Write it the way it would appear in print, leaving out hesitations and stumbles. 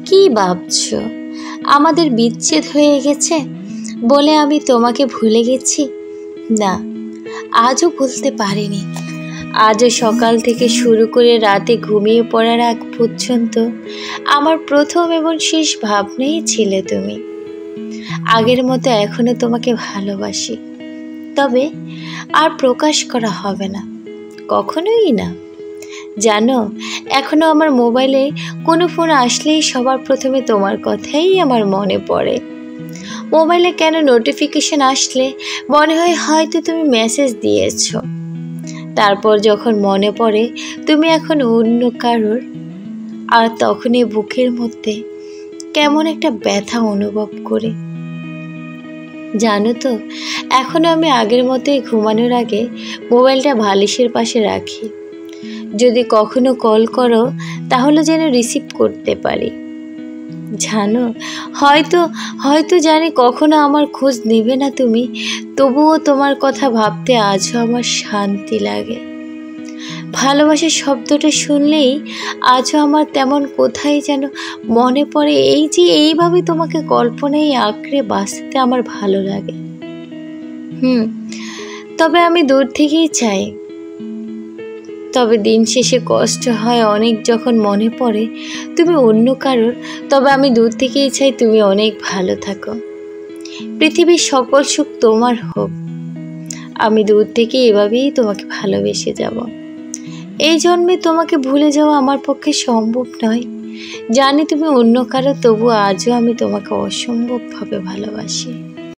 কি ভাবছো আমাদের বিচ্ছেদ হয়ে গেছে বলে আমি তোমাকে ভুলে গেছি? না, আজও ভুলতে পারিনি। আজও সকাল থেকে শুরু করে রাতে ঘুমিয়ে পড়ার আগ পর্যন্ত আমার প্রথম এবং শেষ ভাবনাই ছিলে তুমি। আগের মতো এখনো তোমাকে ভালোবাসি, তবে আর প্রকাশ করা হবে না, কখনোই না। জানো, এখনো আমার মোবাইলে কোনো ফোন আসলেই সবার প্রথমে তোমার কথাই আমার মনে পড়ে। মোবাইলে কেন নোটিফিকেশন আসলে মনে হয় হয়তো তুমি মেসেজ দিয়েছো। তারপর যখন মনে পড়ে তুমি এখন অন্য কারোর, আর তখনই বুকের মধ্যে কেমন একটা ব্যথা অনুভব করি। জানো তো, এখনো আমি আগের মতোই ঘুমানোর আগে মোবাইলটা বালিশের পাশে রাখি। যদি কখনো কল করো তাহলে যেন রিসিভ করতে পারি। জানো, হয়তো হয়তো জানি কখনো আমার খোঁজ নেবে না তুমি, তবুও তোমার কথা ভাবতে আজও আমার শান্তি লাগে। ভালোবাসার শব্দটা শুনলেই আজও আমার তেমন কোথায় যেন মনে পড়ে এই যে এইভাবে তোমাকে কল্পনায় আঁকড়ে বাঁচতে আমার ভালো লাগে। তবে আমি দূর থেকেই চাই। তবে দিন শেষে কষ্ট হয় অনেক যখন মনে পড়ে তুমি অন্য কারোর। তবে আমি দূর থেকেই চাই তুমি অনেক ভালো থাকো, পৃথিবীর সকল সুখ তোমার হোক। আমি দূর থেকে এভাবেই তোমাকে ভালোবেসে যাব। এই জন্মে তোমাকে ভুলে যাওয়া আমার পক্ষে সম্ভব নয়। জানি তুমি অন্য কারো, তবু আজও আমি তোমাকে অসম্ভবভাবে ভালোবাসি।